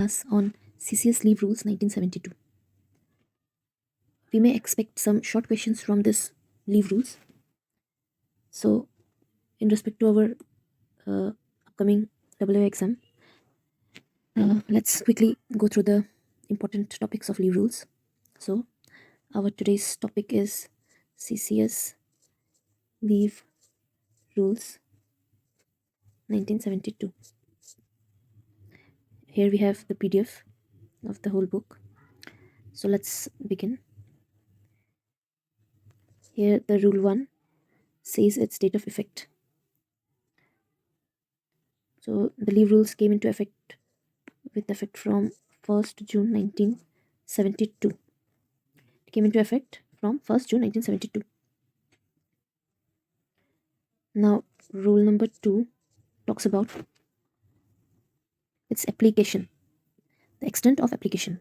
Class on CCS Leave Rules 1972. We may expect some short questions from this leave rules. So, in respect to our upcoming WA exam, let's quickly go through the important topics of leave rules. So, our today's topic is CCS Leave Rules 1972. Here we have the PDF of the whole book. So, let's begin. Here, the rule 1 says its date of effect. So, the leave rules came into effect with effect from 1st June 1972. It came into effect from 1st June 1972. Now, rule number 2 talks about its application, the extent of application.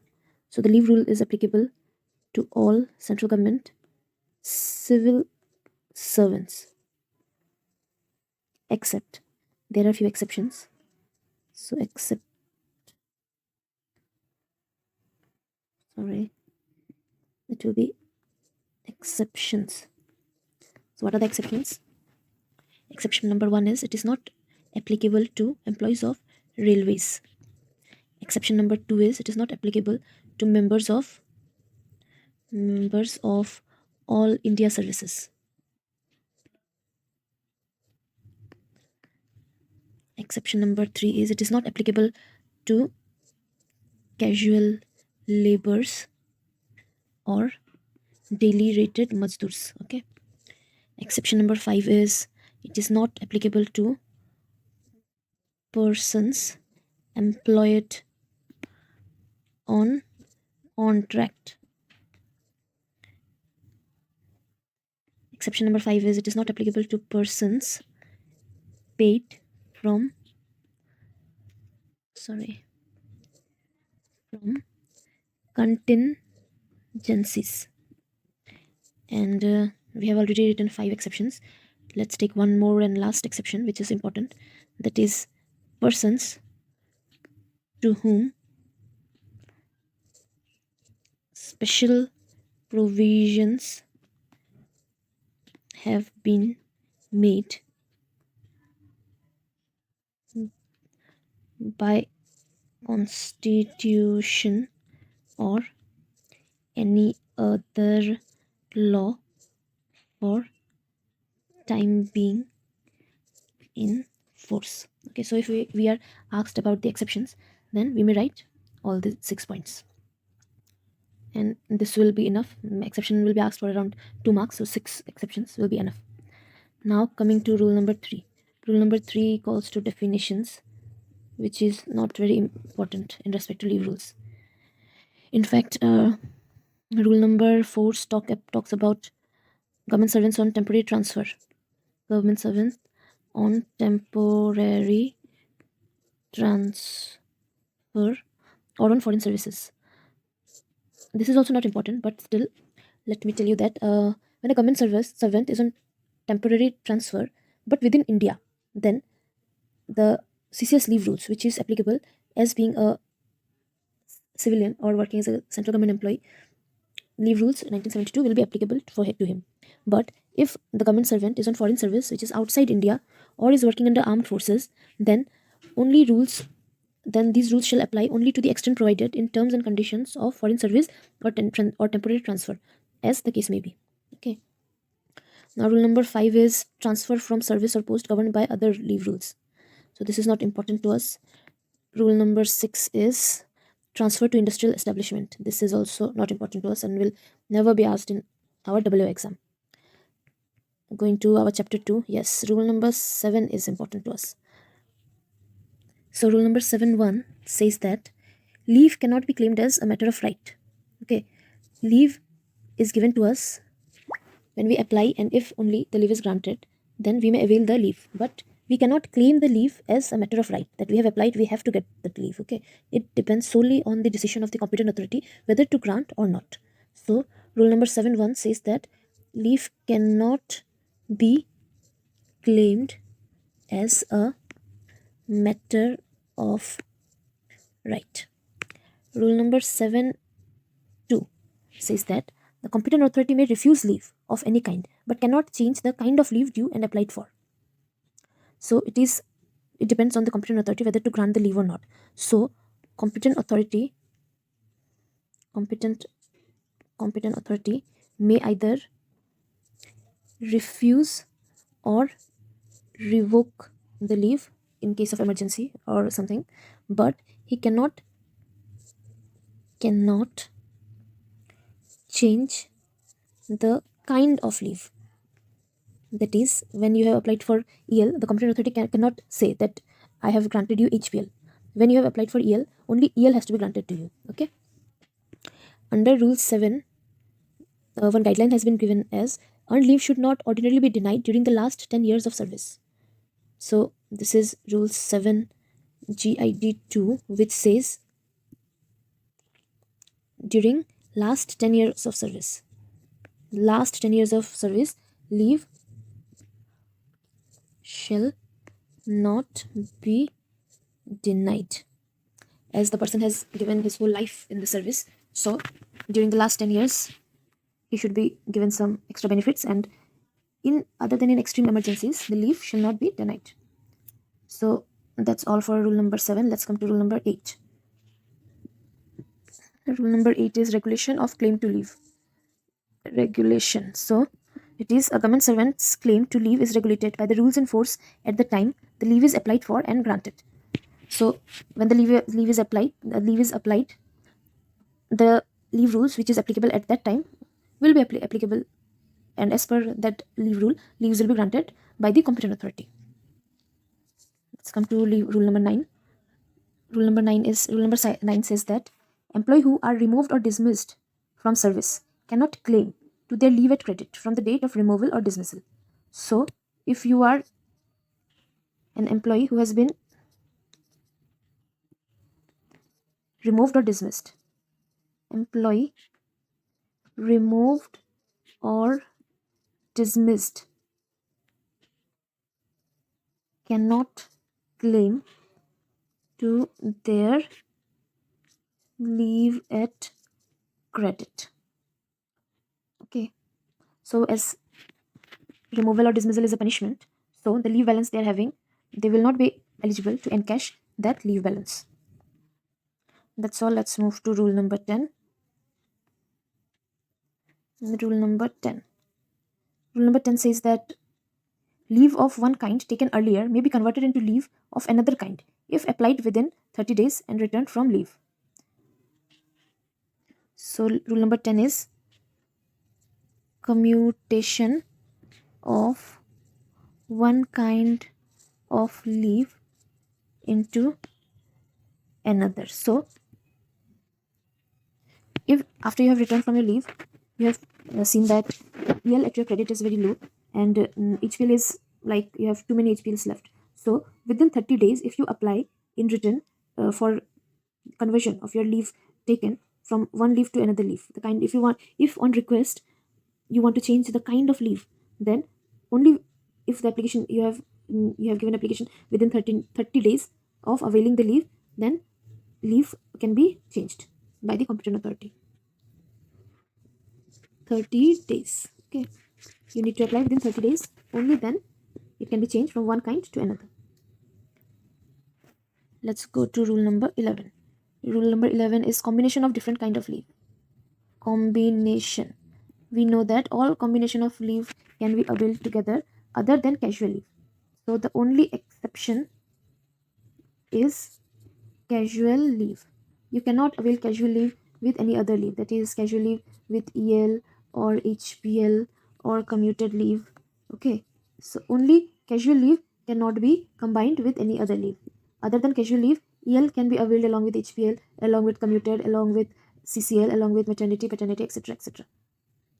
So, the leave rule is applicable to all central government civil servants, except there are few exceptions. So, it will be exceptions. So, what are the exceptions? Exception number 1 is it is not applicable to employees of railways. Exception number 2 is it is not applicable to members of all India services. Exception number 3 is it is not applicable to casual laborers or daily rated mazdurs. Okay. Exception number 5 is it is not applicable to persons employed on contract. Exception number 5 is it is not applicable to persons paid from contingencies. And we have already written 5 exceptions. Let's take one more and last exception, which is important. That is persons to whom special provisions have been made by constitution or any other law for time being in force. Okay, so if we are asked about the exceptions, then we may write all the 6 points, and this will be enough. Exception will be asked for around 2 marks, so 6 exceptions will be enough. Now coming to rule number 3. Rule number 3 calls to definitions, which is not very important in respect to leave rules. In fact, rule number 4 talks about government servants on temporary transfer. Government servants on temporary transfer or on foreign services. This is also not important, but still, let me tell you that when a government servant is on temporary transfer but within India, then the CCS leave rules, which is applicable as being a civilian or working as a central government employee, leave rules 1972 will be applicable to him. But if the government servant is on foreign service, which is outside India, or is working under armed forces, then these rules shall apply only to the extent provided in terms and conditions of foreign service or temporary transfer, as the case may be. Okay. Now, rule number 5 is transfer from service or post governed by other leave rules. So this is not important to us. Rule number 6 is transfer to industrial establishment. This is also not important to us and will never be asked in our WO exam. Going to our chapter 2, yes, rule number 7 is important to us. So rule number 7.1 says that leave cannot be claimed as a matter of right. Okay, leave is given to us when we apply, and if only the leave is granted, then we may avail the leave. But we cannot claim the leave as a matter of right, that we have applied, we have to get that leave. Okay, it depends solely on the decision of the competent authority whether to grant or not. So rule number 7.1 says that leave cannot be claimed as a matter of right. Rule number 7(2) says that the competent authority may refuse leave of any kind but cannot change the kind of leave due and applied for. So it depends on the competent authority whether to grant the leave or not. So competent authority competent competent authority may either refuse or revoke the leave in case of emergency or something, but he cannot change the kind of leave. That is, when you have applied for EL, the competent authority cannot say that I have granted you HPL. When you have applied for EL, only EL has to be granted to you. Okay. Under Rule 7, one guideline has been given as earned leave should not ordinarily be denied during the last 10 years of service. So this is Rule 7 GID2, which says during last 10 years of service. Last 10 years of service, leave shall not be denied, as the person has given his whole life in the service. So during the last 10 years, he should be given some extra benefits, and in other than in extreme emergencies, the leave shall not be denied. So that's all for rule number 7. Let's come to rule number 8. Rule number 8 is regulation of claim to leave. Regulation. So it is a government servant's claim to leave is regulated by the rules in force at the time the leave is applied for and granted. So when the leave is applied, the leave rules which is applicable at that time will be applicable, and as per that leave rule, leaves will be granted by the competent authority. Let's come to rule number 9. Rule number 9 says that employee who are removed or dismissed from service cannot claim to their leave at credit from the date of removal or dismissal. So if you are an employee who has been removed or dismissed, employee removed or dismissed cannot claim to their leave at credit. Okay, so as removal or dismissal is a punishment, so the leave balance they are having, they will not be eligible to encash that leave balance. That's all. Let's move to rule number 10. Rule number 10. Rule number 10 says that leave of one kind taken earlier may be converted into leave of another kind if applied within 30 days and returned from leave. So rule number 10 is commutation of one kind of leave into another. So if after you have returned from your leave, you have seen that EL at your credit is very low, and HPL is like you have too many HPLs left. So within 30 days, if you apply in written for conversion of your leave taken from one leave to another leave, the kind, if on request you want to change the kind of leave, then only if the application you have given application within 30 days of availing the leave, then leave can be changed by the competent authority. 30 days. Okay, you need to apply within 30 days, only then it can be changed from one kind to another. Let's go to rule number 11. Rule number 11 is combination of different kind of leave. Combination. We know that all combination of leave can be availed together other than casual leave. So the only exception is casual leave. You cannot avail casual leave with any other leave, that is casual leave with EL or HPL or commuted leave. Okay, so only casual leave cannot be combined with any other leave. Other than casual leave, EL can be availed along with HPL, along with commuted, along with CCL, along with maternity, paternity, etc., etc.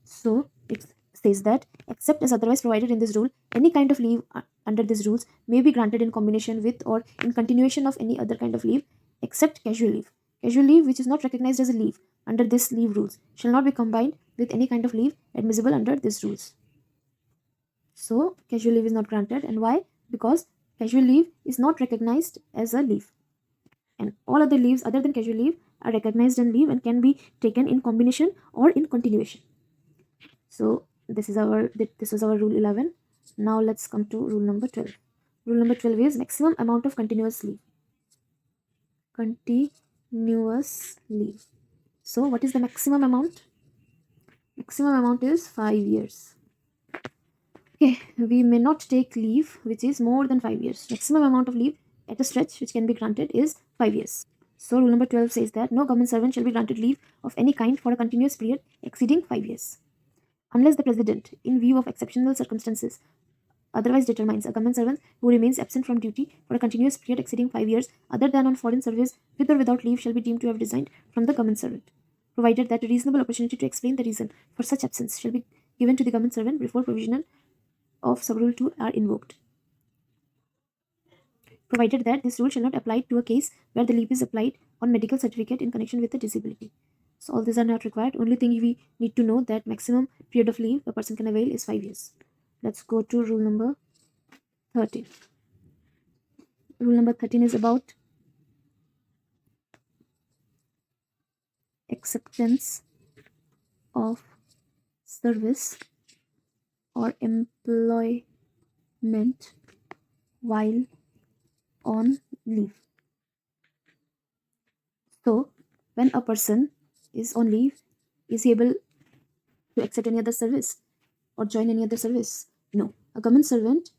So it says that except as otherwise provided in this rule, any kind of leave under these rules may be granted in combination with or in continuation of any other kind of leave except casual leave. Casual leave which is not recognized as a leave under this leave rules shall not be combined with any kind of leave admissible under these rules. So casual leave is not granted, and why? Because casual leave is not recognized as a leave. and all other leaves other than casual leave are recognized as leave and can be taken in combination or in continuation. So this was our rule 11. Now let's come to rule number 12. Rule number 12 is maximum amount of continuous leave. Continuous leave. So what is the maximum amount? Maximum amount is 5 years. Okay, we may not take leave which is more than 5 years. Maximum amount of leave at a stretch which can be granted is 5 years. So rule number 12 says that no government servant shall be granted leave of any kind for a continuous period exceeding 5 years. Unless the president, in view of exceptional circumstances, otherwise determines a government servant who remains absent from duty for a continuous period exceeding 5 years other than on foreign service with or without leave shall be deemed to have resigned from the government servant, provided that a reasonable opportunity to explain the reason for such absence shall be given to the government servant before provisional of subrule 2 are invoked. Provided that this rule shall not apply to a case where the leave is applied on medical certificate in connection with a disability. So all these are not required. Only thing we need to know that maximum period of leave a person can avail is 5 years. Let's go to rule number 13. Rule number 13 is about acceptance of service or employment while on leave. So when a person is on leave, is he able to accept any other service or join any other service? No. A government servant,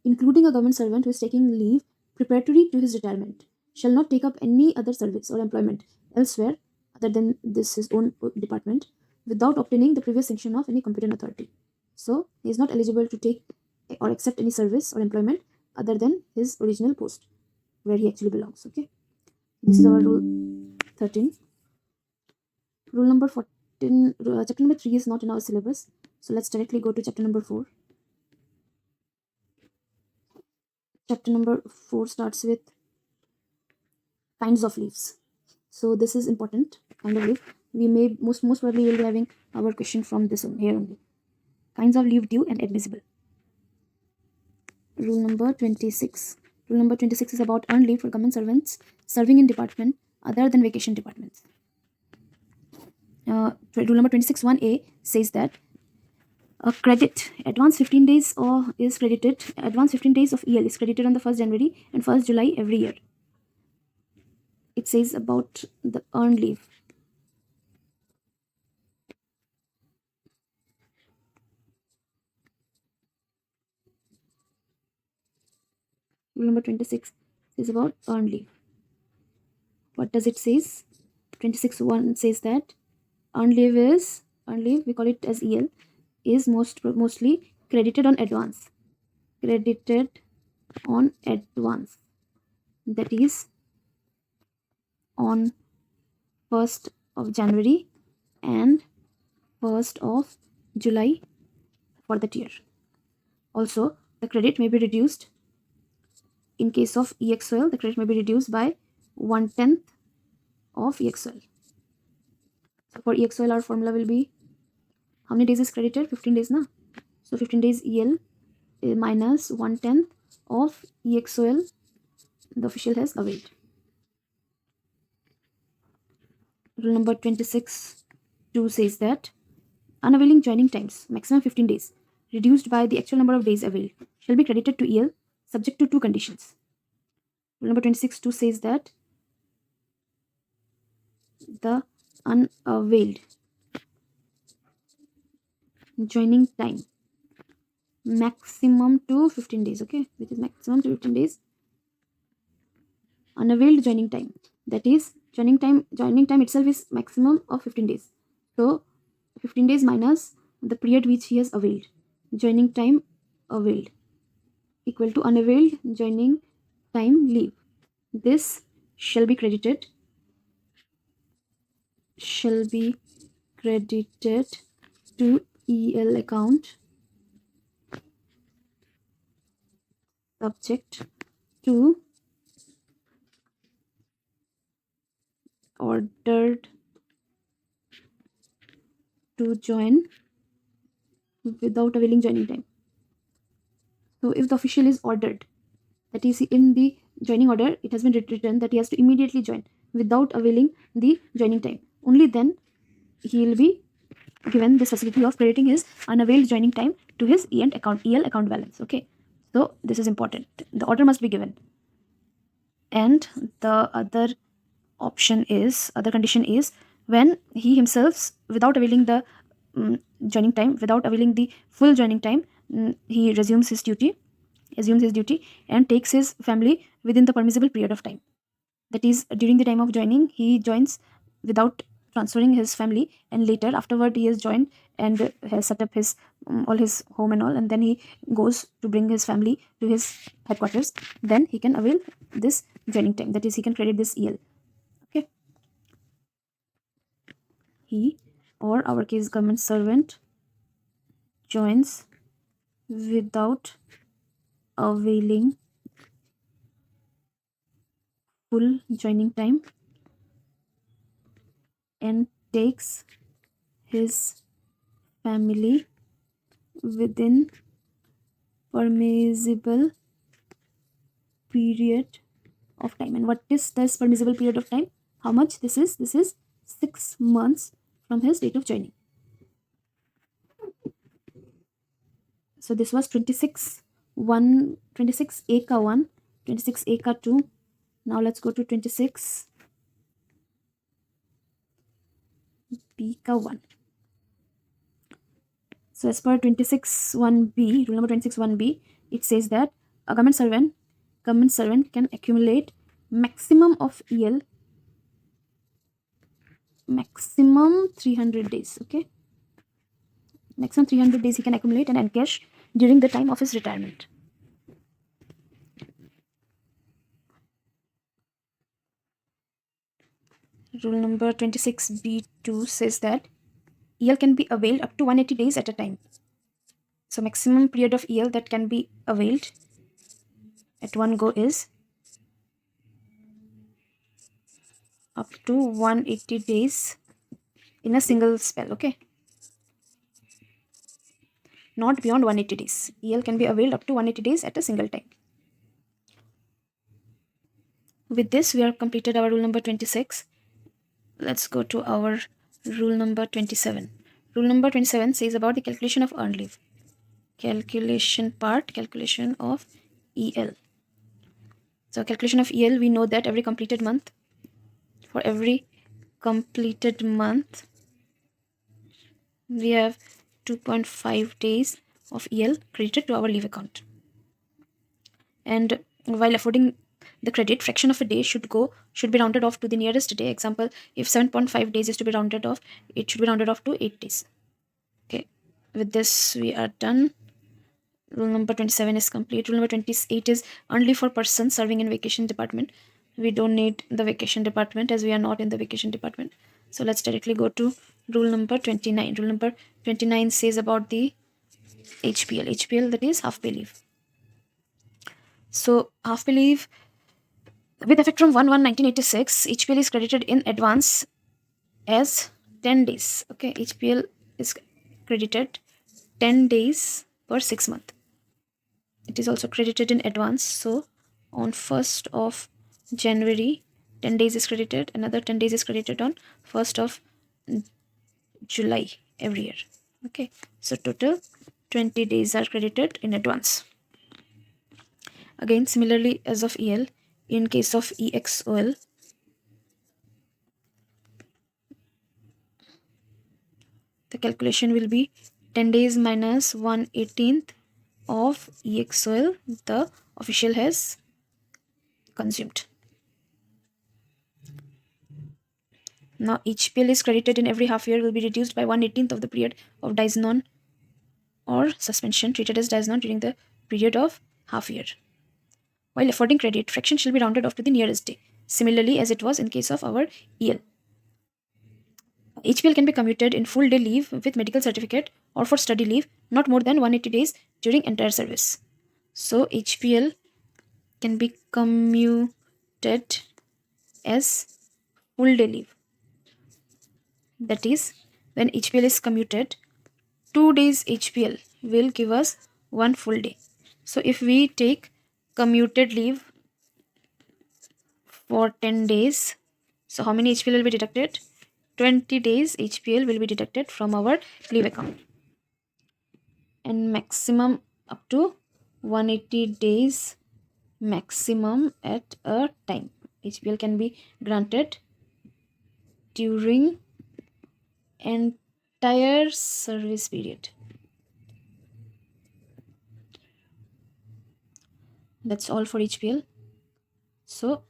including a government servant who is taking leave preparatory to his retirement, shall not take up any other service or employment elsewhere other than this his own department without obtaining the previous sanction of any competent authority. So he is not eligible to take or accept any service or employment other than his original post where he actually belongs. Okay, this is our rule 13. Rule number 14, chapter number 3 is not in our syllabus, so let's directly go to chapter number 4. Chapter number 4 starts with kinds of leaves. So this is important kind of leave. We may most probably will be having our question from this one here only. Kinds of leave due and admissible. Rule number 26. Rule number 26 is about earned leave for government servants serving in department other than vacation departments. Rule number 26(1)(a) says that a credit advance 15 days is credited. Advance 15 days of EL is credited on the 1st January and 1st July every year. It says about the earned leave. Rule number 26 is about earned leave. What does it says? 26(1) says that earned leave, we call it as EL, is mostly credited on advance. Credited on advance. That is on 1st of January and 1st of July for that year. Also, the credit may be reduced. In case of EXOL, the credit may be reduced by 1/10 of EXOL. So for EXOL, our formula will be, how many days is credited? 15 days, na? So 15 days EL minus 1/10 of EXOL the official has availed. Rule number 26(2) says that unavailing joining times, maximum 15 days, reduced by the actual number of days availed, shall be credited to EL subject to two conditions. Rule number 26(2) says that the unavailed joining time maximum to 15 days, okay, which is maximum to 15 days. Unavailed joining time, that is joining time itself is maximum of 15 days. So 15 days minus the period which he has availed, joining time availed, equal to unavailed joining time leave. This shall be credited to EL account subject to ordered to join without availing joining time. So if the official is ordered, that is in the joining order, it has been written that he has to immediately join without availing the joining time. Only then he will be given this facility of crediting his unavailed joining time to his EL account balance. Okay, so this is important. The order must be given, and the other condition is when he himself, without availing the joining time, without availing the full joining time, he assumes his duty and takes his family within the permissible period of time. That is, during the time of joining, he joins without transferring his family, and later afterward he has joined and has set up his all his home and all, and then he goes to bring his family to his headquarters. Then he can avail this joining time, that is, he can credit this EL. Okay, he, or our case government servant, joins without availing full joining time and takes his family within permissible period of time. And what is this permissible period of time? How much this is? This is 6 months from his date of joining. So this was 26 1 26 aka 1, 26 aka 2. Now let's go to 26 bka 1. So as per 26(1)(b), rule number 26(1)(b), it says that a government servant can accumulate maximum of EL, maximum 300 days. Okay, maximum 300 days he can accumulate and encash during the time of his retirement. Rule number 26(b)(2) says that EL can be availed up to 180 days at a time. So maximum period of EL that can be availed at one go is up to 180 days in a single spell. Okay, not beyond 180 days. EL can be availed up to 180 days at a single time. With this, we have completed our rule number 26. Let's go to our rule number 27. Rule number 27 says about the calculation of earned leave. Calculation of EL. So calculation of EL, we know that for every completed month, we have 2.5 days of EL credited to our leave account. And while affording the credit, fraction of a day should be rounded off to the nearest day. Example, if 7.5 days is to be rounded off, it should be rounded off to 8 days. Okay, with this we are done. Rule number 27 is complete. Rule number 28 is only for persons serving in vacation department. We don't need the vacation department as we are not in the vacation department. So let's directly go to rule number 29. Rule number 29 says about the HPL, that is half pay leave. So half pay leave, with effect from 1/1/1986, HPL is credited in advance as 10 days. Okay, HPL is credited 10 days per 6 months. It is also credited in advance. So on 1st of January, 10 days is credited. Another 10 days is credited on 1st of July every year. Okay, so total 20 days are credited in advance. Again, similarly as of EL, in case of EXOL, the calculation will be 10 days minus 1/18th of EXOL the official has consumed. Now HPL is credited in every half year will be reduced by 1/18th of the period of diasnon or suspension treated as diasnon during the period of half year. While affording credit, fraction shall be rounded off to the nearest day, similarly as it was in case of our EL. HPL can be commuted in full day leave with medical certificate or for study leave not more than 180 days during entire service. So HPL can be commuted as full day leave. That is, when HPL is commuted, 2 days HPL will give us 1 full day. So if we take commuted leave for 10 days. So how many HPL will be deducted? 20 days HPL will be deducted from our leave account. And maximum up to 180 days maximum at a time. HPL can be granted during entire service period. That's all for HPL. So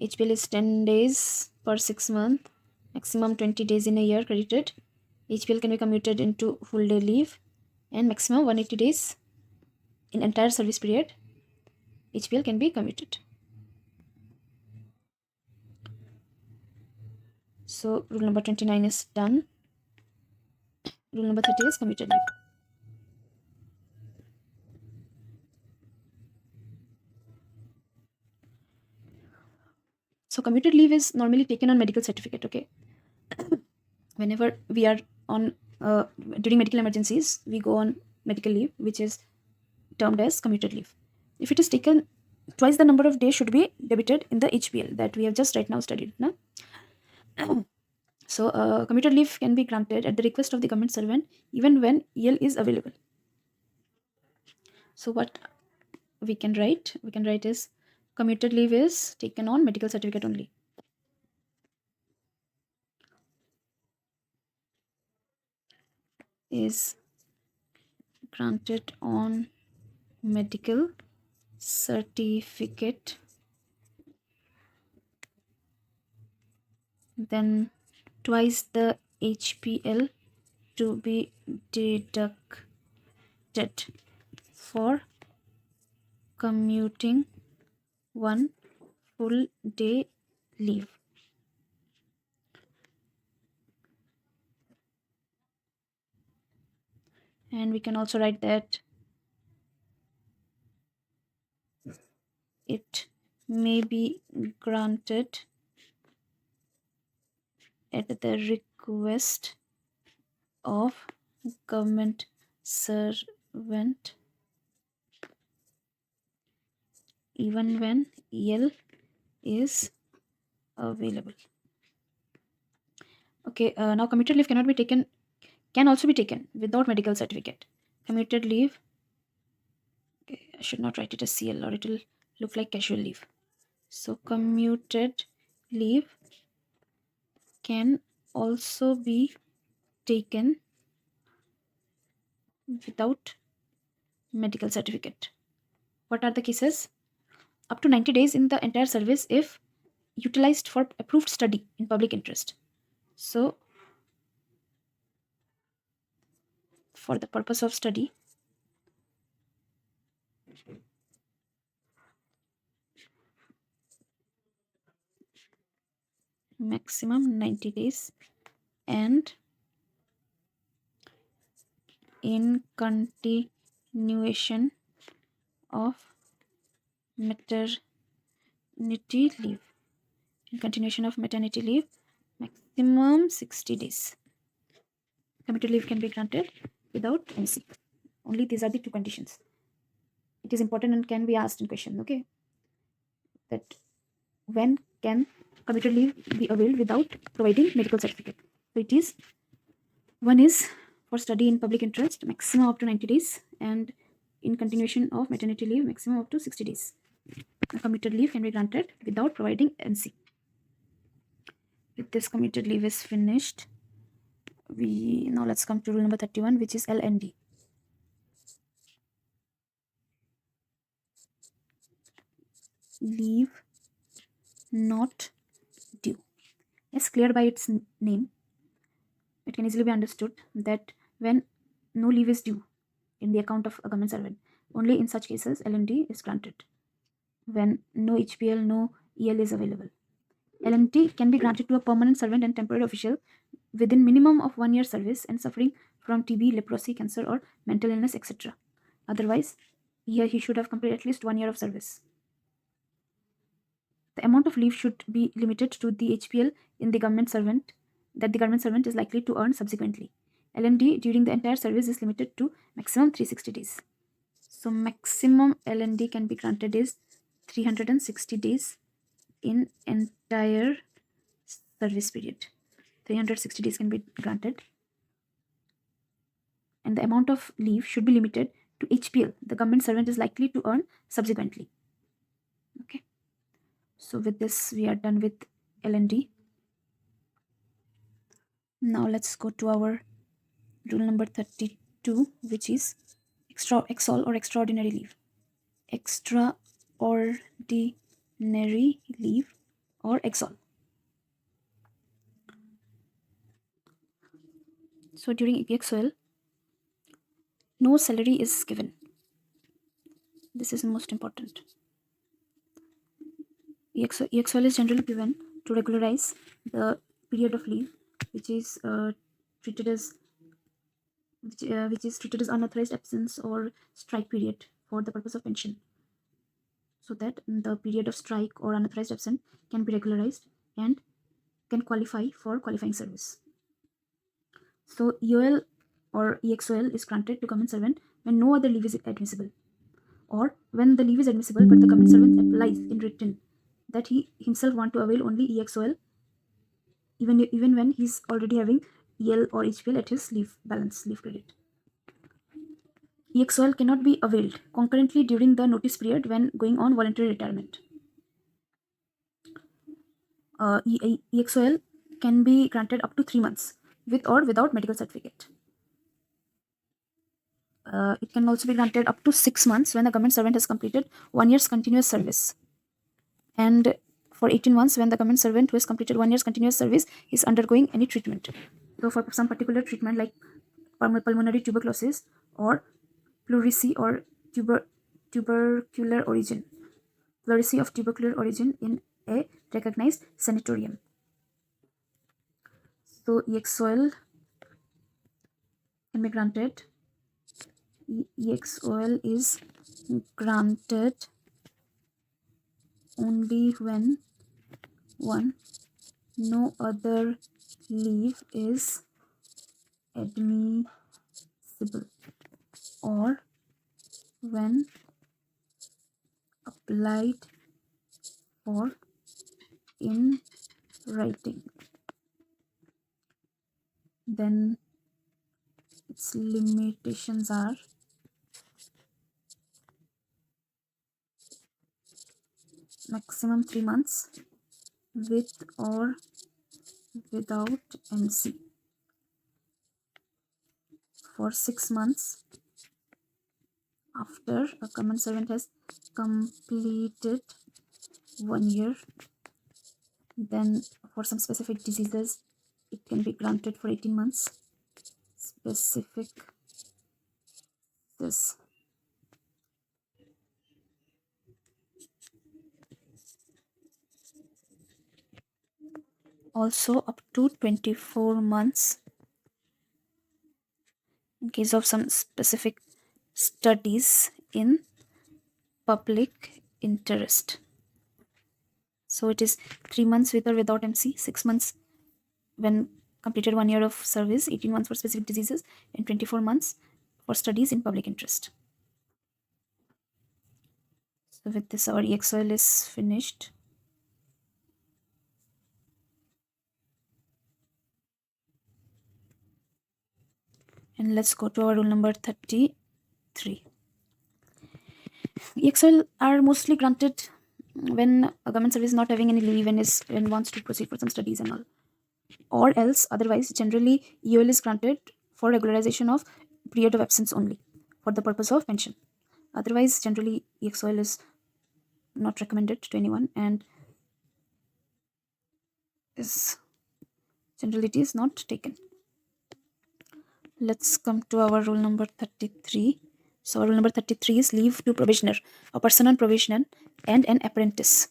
HPL is 10 days per 6 months, maximum 20 days in a year credited. HPL can be commuted into full day leave and maximum 180 days in entire service period. HPL can be commuted. So rule number 29 is done. Rule number 30 is commuted leave. So commuted leave is normally taken on medical certificate, okay? Whenever we are on during medical emergencies, we go on medical leave, which is termed as commuted leave. If it is taken, twice the number of days should be debited in the HPL that we have just right now studied. No? So commuted leave can be granted at the request of the government servant even when EL is available. So what we can write? We can write is commuted leave is taken on medical certificate only. Is granted on medical certificate, then twice the HPL to be deducted for commuting one full day leave. And we can also write that it may be granted at the request of government servant even when EL is available. Okay, now commuted leave cannot be taken, can also be taken without medical certificate. Commuted leave, okay, I should not write it as CL or it will look like casual leave. So commuted leave can also be taken without medical certificate. What are the cases? Up to 90 days in the entire service if utilized for approved study in public interest. So for the purpose of study, maximum 90 days, and in continuation of maternity leave. In continuation of maternity leave, maximum 60 days. Commuted leave can be granted without MC. Only these are the two conditions. It is important and can be asked in question, okay? That when can commuted leave be availed without providing medical certificate? So it is, one is for study in public interest, maximum up to 90 days, and in continuation of maternity leave, maximum up to 60 days. A commuted leave can be granted without providing NC. With this, commuted leave is finished. Now let's come to rule number 31, which is LND. Leave not due. As clear by its name, it can easily be understood that when no leave is due in the account of a government servant, only in such cases LND is granted. When no HPL, no EL is available. LNT can be granted to a permanent servant and temporary official within minimum of 1 year service and suffering from TB, leprosy, cancer, or mental illness, etc. Otherwise, he should have completed at least 1 year of service. The amount of leave should be limited to the HPL in the government servant that the government servant is likely to earn subsequently. LND during the entire service is limited to maximum 360 days. So maximum LND can be granted is 360 days in entire service period. 360 days can be granted, and the amount of leave should be limited to HPL the government servant is likely to earn subsequently. Okay, so with this we are done with L&D. Now let's go to our rule number 32, which is exol or extraordinary leave. Extraordinary leave or exol. So during EXOL, no salary is given. This is most important. EXOL is generally given to regularize the period of leave, which is treated as which is treated as unauthorized absence or strike period for the purpose of pension, so that the period of strike or unauthorized absence can be regularized and can qualify for qualifying service. So EOL or EXOL is granted to government servant when no other leave is admissible, or when the leave is admissible but the government servant applies in written that he himself want to avail only EXOL, even when he's already having EL or HPL at his leave balance, leave credit. EXOL cannot be availed concurrently during the notice period when going on voluntary retirement. EXOL can be granted up to 3 months with or without medical certificate. It can also be granted up to 6 months when the government servant has completed 1 year's continuous service, and for 18 months when the government servant who has completed 1 year's continuous service is undergoing any treatment. So for some particular treatment like pulmonary tuberculosis or pleurisy or tubercular origin, pleurisy of tubercular origin in a recognized sanatorium. So EXOL can be granted. EXOL is granted only when one, no other leave is admissible, or when applied for in writing. Then its limitations are maximum 3 months with or without MC. For 6 months after a government servant has completed 1 year. Then for some specific diseases it can be granted for 18 months. Specific this. Also up to 24 months in case of some specific studies in public interest. So it is 3 months with or without MC, 6 months when completed 1 year of service, 18 months for specific diseases, and 24 months for studies in public interest. So with this our EXOL is finished. And let's go to our rule number 33. EXOL are mostly granted when a government service is not having any leave and wants to proceed for some studies and all, or else otherwise generally EOL is granted for regularization of period of absence only for the purpose of pension. Otherwise generally EXOL is not recommended to anyone, and is generally it is not taken. Let's come to our rule number 33. So our rule number 33 is leave to probationer, a person on probation and an apprentice.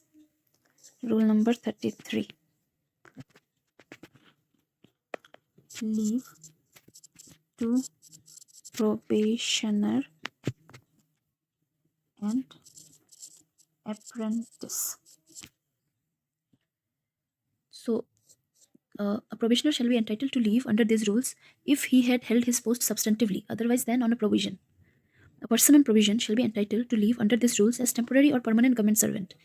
Rule number 33. Leave to probationer and apprentice. So a probationer shall be entitled to leave under these rules if he had held his post substantively, otherwise than on a provision, A person on provision shall be entitled to leave under these rules as temporary or permanent government servant.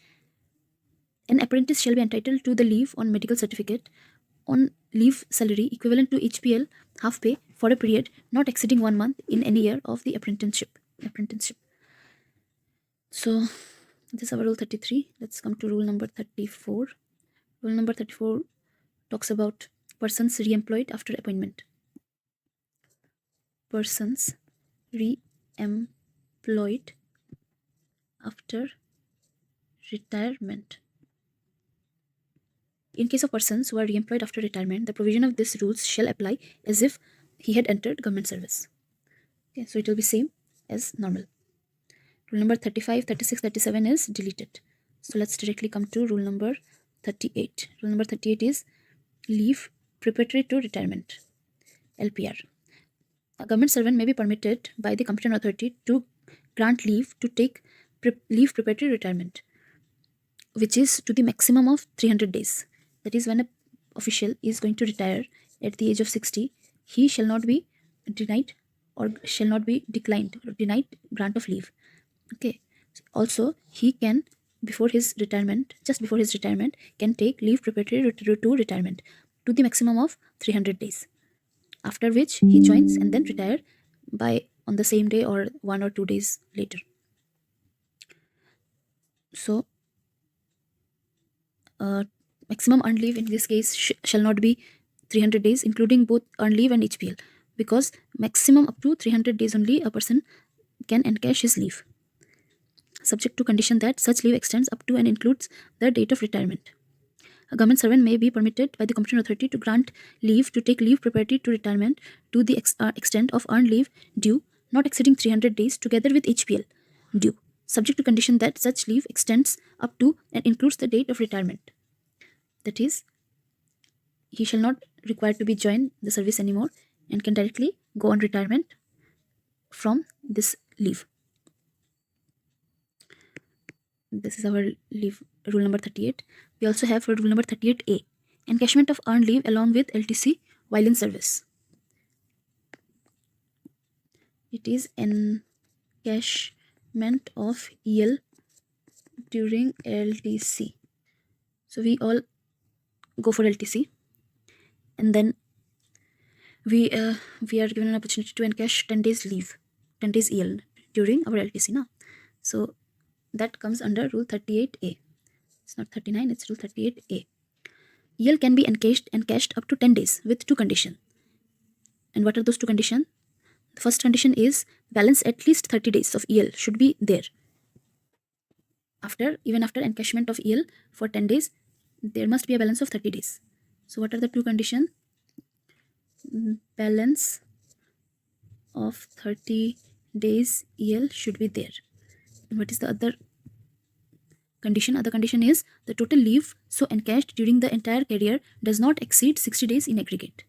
An apprentice shall be entitled to the leave on medical certificate on leave salary equivalent to HPL half pay for a period not exceeding 1 month in any year of the apprenticeship. So this is our rule 33. Let's come to rule number 34. Rule number 34 talks about persons re-employed after appointment. Persons re-employed after retirement. In case of persons who are re-employed after retirement, the provision of these rules shall apply as if he had entered government service. Okay, so it will be same as normal. Rule number 35, 36, 37 is deleted. So let's directly come to rule number 38. Rule number 38 is leave preparatory to retirement, LPR. A government servant may be permitted by the competent authority to grant leave to take leave preparatory retirement, which is to the maximum of 300 days. That is, when an official is going to retire at the age of 60, he shall not be denied or shall not be declined or denied grant of leave. Okay. Also, he can, before his retirement, just before his retirement, can take leave preparatory to retirement to the maximum of 300 days. After which he joins and then retire by on the same day or 1 or 2 days later. So, maximum earned leave in this case shall not be 300 days, including both earned leave and HPL, because maximum up to 300 days only a person can encash his leave, subject to condition that such leave extends up to and includes the date of retirement. A government servant may be permitted by the competent authority to grant leave to take leave preparatory to retirement to the extent of earned leave due not exceeding 300 days together with HPL due, subject to condition that such leave extends up to and includes the date of retirement. That is, he shall not require to be join the service anymore and can directly go on retirement from this leave. This is our leave rule number 38. We also have rule number 38A, encashment of earned leave along with LTC while in service. It is encashment of EL during LTC. So we all go for LTC, and then we are given an opportunity to encash 10 days leave, 10 days EL during our LTC now. So that comes under rule 38A. It's not 39, it's rule 38A. EL can be encashed up to 10 days with two conditions. And what are those two conditions? The first condition is balance at least 30 days of EL should be there. Even after encashment of EL for 10 days, there must be a balance of 30 days. So what are the two conditions? Balance of 30 days EL should be there. And what is the other condition? Other condition is the total leave so encashed during the entire career does not exceed 60 days in aggregate.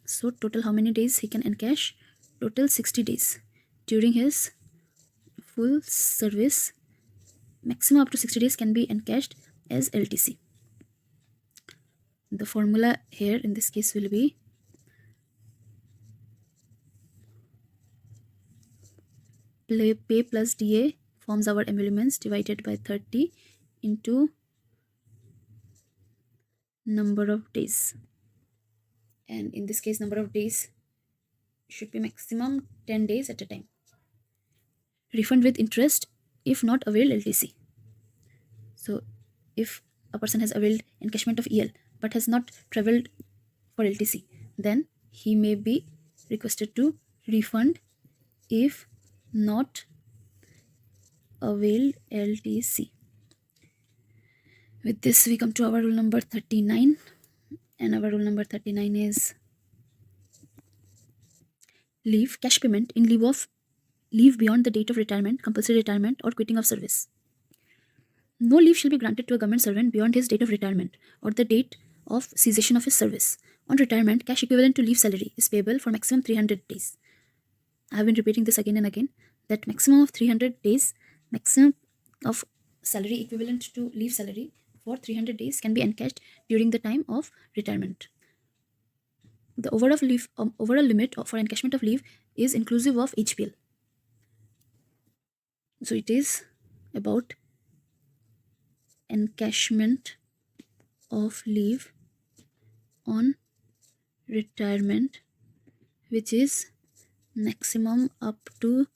So total how many days he can encash? Total 60 days during his full service. Maximum up to 60 days can be encashed as LTC. The formula here in this case will be pay plus DA forms our emoluments divided by 30 into number of days. And in this case, number of days should be maximum 10 days at a time. Refund with interest if not availed LTC. So if a person has availed encashment of EL but has not traveled for LTC, then he may be requested to refund if not availed LTC. With this, we come to our rule number 39, and our rule number 39 is leave cash payment in lieu of leave beyond the date of retirement, compulsory retirement, or quitting of service. No leave shall be granted to a government servant beyond his date of retirement or the date of cessation of his service. On retirement, cash equivalent to leave salary is payable for maximum 300 days. I have been repeating this again and again, that maximum of 300 days, maximum of salary equivalent to leave salary for 300 days can be encashed during the time of retirement. The overall limit for encashment of leave is inclusive of HPL. So it is about encashment of leave on retirement, which is maximum up to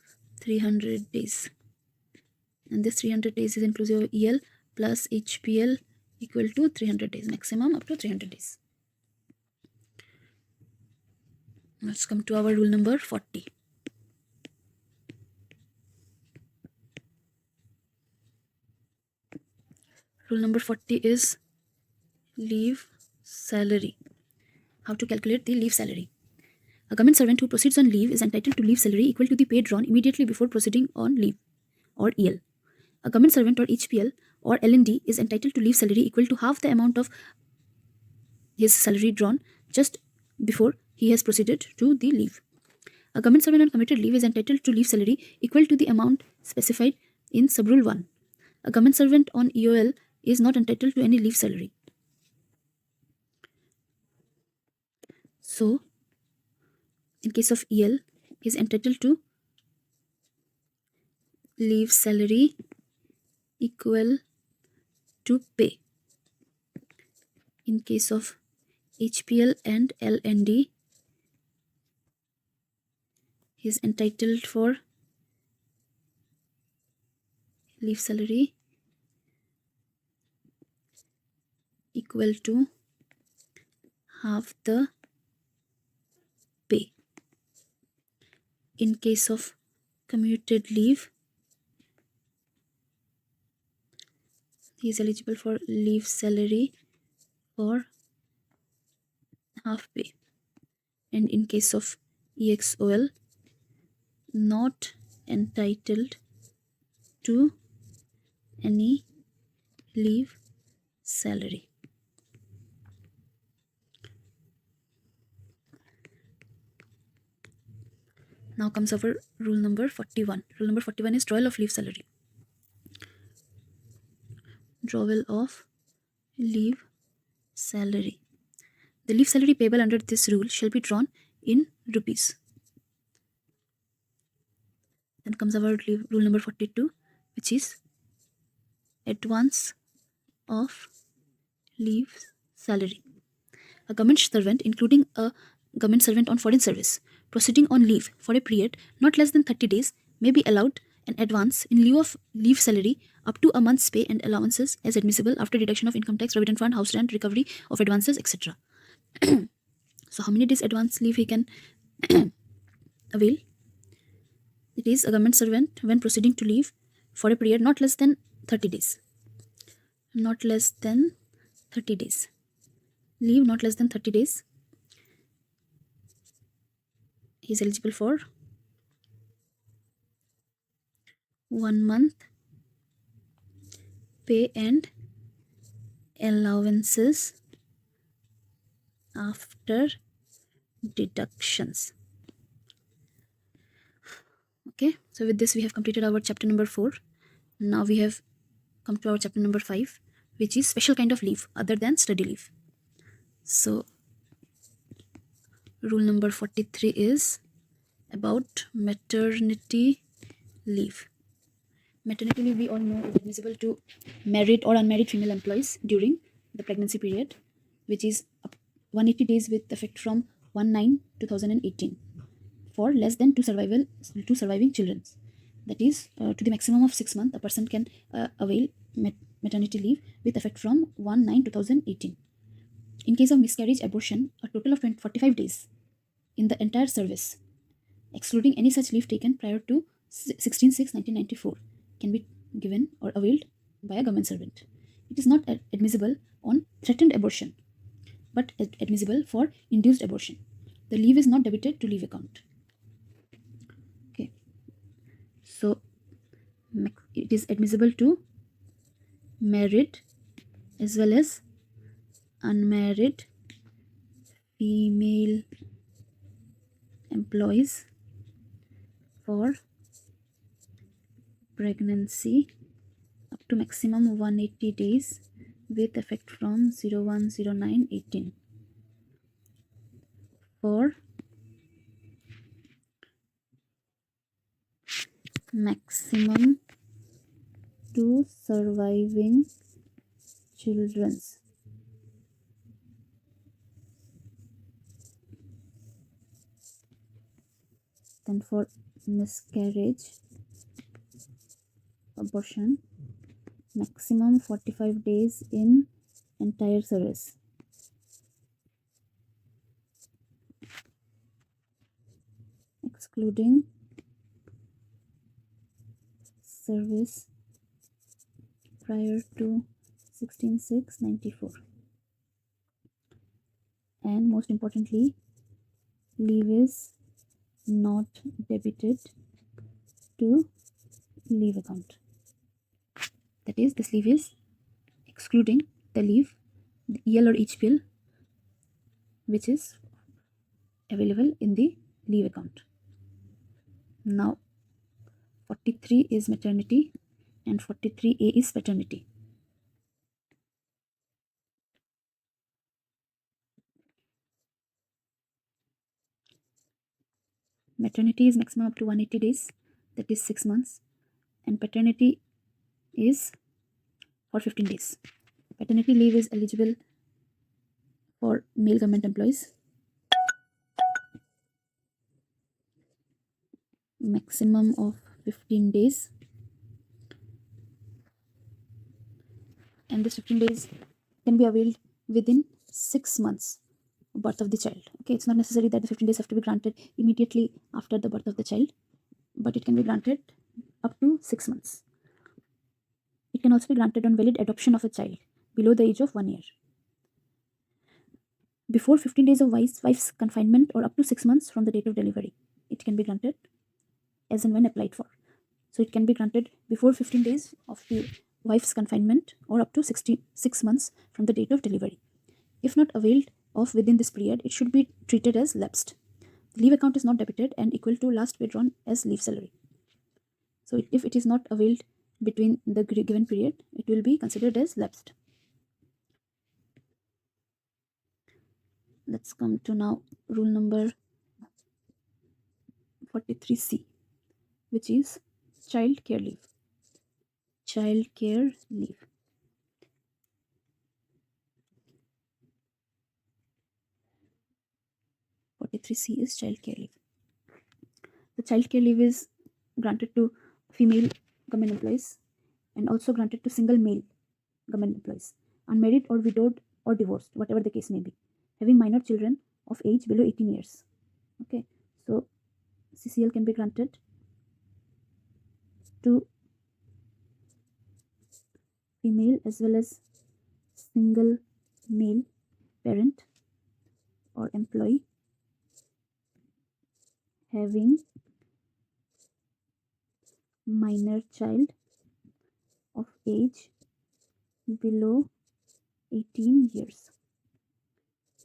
300 days. And this 300 days is inclusive of EL plus HPL equal to 300 days, maximum up to 300 days. Let's come to our rule number 40. Rule number 40 is leave salary. How to calculate the leave salary? A government servant who proceeds on leave is entitled to leave salary equal to the pay drawn immediately before proceeding on leave, or EL. A government servant or HPL or LND is entitled to leave salary equal to half the amount of his salary drawn just before he has proceeded to the leave. A government servant on committed leave is entitled to leave salary equal to the amount specified in Subrule 1. A government servant on EOL is not entitled to any leave salary. So, in case of EL, he is entitled to leave salary equal to pay. In case of HPL and LND, he is entitled for leave salary equal to half the pay. In case of commuted leave, he is eligible for leave salary for half pay. And in case of EXOL, not entitled to any leave salary. Now comes our rule number 41. Rule number 41 is drawal of leave salary. Drawal of leave salary. The leave salary payable under this rule shall be drawn in rupees. Then comes our rule number 42, which is advance of leave salary. A government servant, including a government servant on foreign service, proceeding on leave for a period not less than 30 days may be allowed an advance in lieu of leave salary up to a month's pay and allowances as admissible after deduction of income tax, provident fund, house rent, recovery of advances, etc. So how many days advance leave he can avail? It is a government servant when proceeding to leave for a period not less than 30 days. Not less than 30 days. Leave not less than 30 days. He is eligible for 1 month pay and allowances after deductions. Okay, so with this we have completed our chapter number 4. Now we have come to our chapter number 5, which is special kind of leave other than study leave. So rule number 43 is about maternity leave. Maternity leave, we all know, is admissible to married or unmarried female employees during the pregnancy period, which is 180 days with effect from 1/9/2018 for less than two surviving children. That is, to the maximum of 6 months, a person can avail maternity leave with effect from 1/9/2018. In case of miscarriage, abortion, a total of 45 days in the entire service, excluding any such leave taken prior to 16/6/1994, can be given or availed by a government servant. It is not admissible on threatened abortion, but admissible for induced abortion. The leave is not debited to leave account. Okay, so it is admissible to married as well as unmarried female employees for pregnancy up to maximum 180 days with effect from 01/09/18 for maximum to surviving children's. Then for miscarriage, abortion, maximum 45 days in entire service. Excluding service prior to 16/6/94. And most importantly, leave is not debited to leave account. That is, this leave is excluding the leave, the EL or HPL, which is available in the leave account. Now 43 is maternity and 43A is paternity. Maternity is maximum up to 180 days, that is 6 months, and paternity is for 15 days. Paternity leave is eligible for male government employees. Maximum of 15 days, and this 15 days can be availed within 6 months of birth of the child. Okay, it's not necessary that the 15 days have to be granted immediately after the birth of the child, but it can be granted up to 6 months. It can also be granted on valid adoption of a child below the age of 1 year. Before 15 days of wife's confinement or up to 6 months from the date of delivery, it can be granted as and when applied for. So it can be granted before 15 days of the wife's confinement or up to 66 months from the date of delivery. If not availed of within this period, it should be treated as lapsed. The leave account is not debited and equal to last withdrawn as leave salary. So if it is not availed between the given period, it will be considered as lapsed. Let's come to now rule number 43C, which is child care leave. Child care leave. C is child care leave. The child care leave is granted to female government employees and also granted to single male government employees, unmarried or widowed or divorced, whatever the case may be, having minor children of age below 18 years. Okay, so CCL can be granted to female as well as single male parent or employee having minor child of age below 18 years.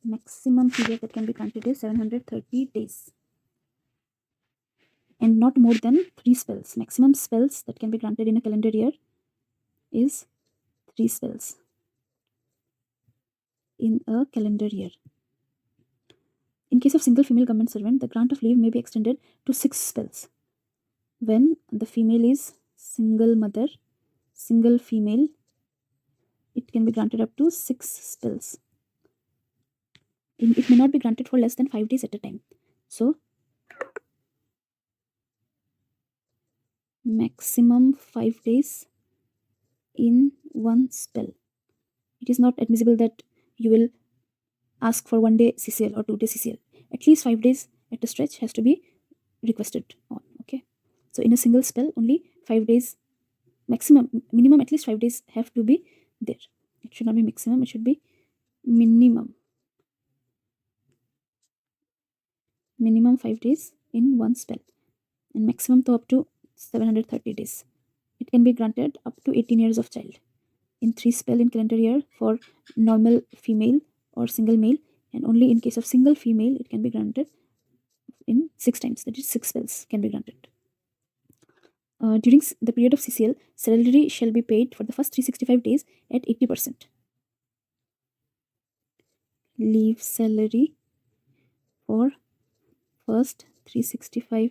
Maximum period that can be granted is 730 days and not more than 3 spells. Maximum spells that can be granted in a calendar year is 3 spells in a calendar year. In case of single female government servant, the grant of leave may be extended to 6 spells. When the female is single mother, single female, it can be granted up to 6 spells. It may not be granted for less than 5 days at a time. So, maximum 5 days in one spell. It is not admissible that you will ask for 1 day CCL or 2 day CCL. At least 5 days at a stretch has to be requested on. Okay, so in a single spell, only 5 days minimum at least 5 days have to be there. It should not be maximum, it should be minimum 5 days in one spell, and maximum to up to 730 days. It can be granted up to 18 years of child in 3 spell in calendar year for normal female or single male, and only in case of single female it can be granted in 6 times, that is 6 spells can be granted. During the period of CCL, salary shall be paid for the first 365 days at 80%. Leave salary for first 365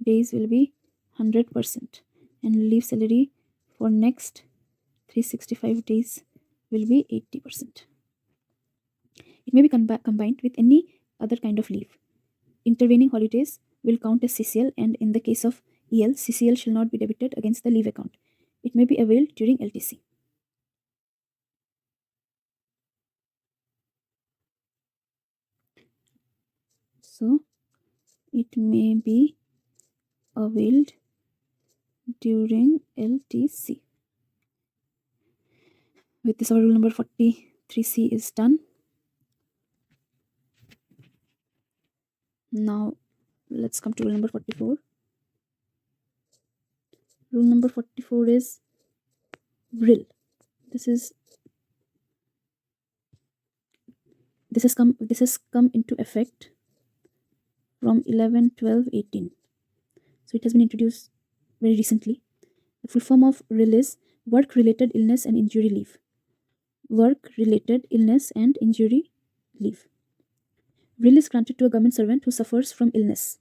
days will be 100%, and leave salary for next 365 days will be 80%. It may be combined with any other kind of leave. Intervening holidays will count as CCL, and in the case of EL, CCL shall not be debited against the leave account. It may be availed during LTC. So, it may be availed during LTC. With this, our rule number 43C is done. Now, let's come to rule number 44. Rule number 44 is RIL. This has come into effect from 11/12/18. So it has been introduced very recently. The full form of RIL is work related illness and injury leave. Work related illness and injury leave. RIL is granted to a government servant who suffers from illness.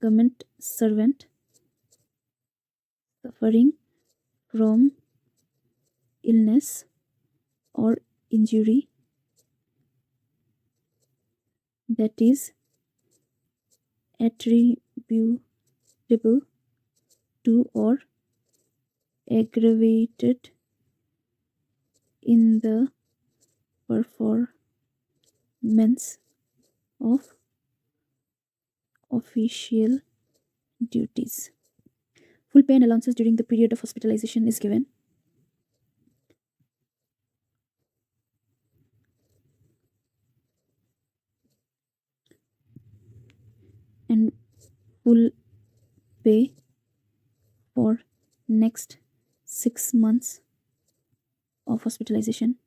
Government servant suffering from illness or injury that is attributable to or aggravated in the performance of official duties. Full pay and allowances during the period of hospitalization is given. And full pay for next 6 months of hospitalization.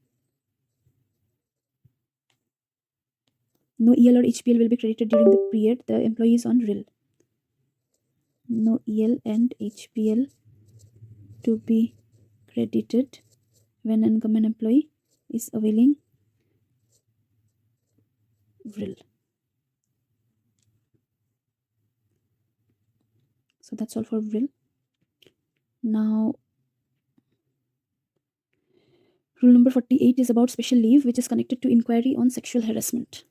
No EL or HPL will be credited during the period the employee is on RIL. No EL and HPL to be credited when a government employee is availing RIL. So that's all for RIL. Now, rule number 48 is about special leave, which is connected to inquiry on sexual harassment.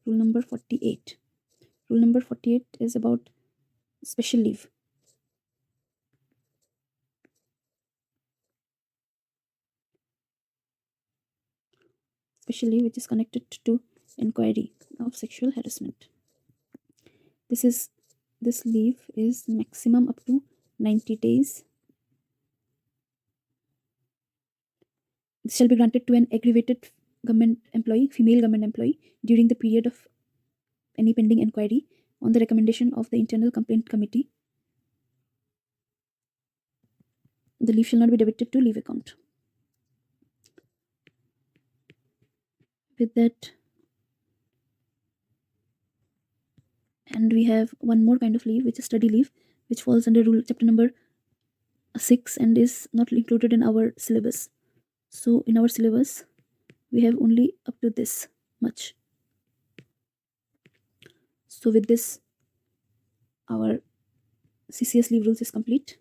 Rule number 48. Rule number 48 is about special leave. Special leave which is connected to inquiry of sexual harassment. This leave is maximum up to 90 days. This shall be granted to an aggravated government employee, female government employee, during the period of any pending inquiry on the recommendation of the Internal Complaint Committee. The leave shall not be debited to leave account. With that, and we have one more kind of leave, which is study leave, which falls under rule chapter number 6 and is not included in our syllabus. So in our syllabus, we have only up to this much. So with this, our CCS leave rules is complete.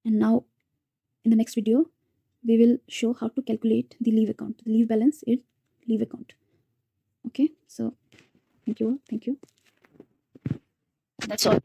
And now in the next video, we will show how to calculate the leave account, the leave balance in leave account. Okay, so thank you all. Thank you. That's all.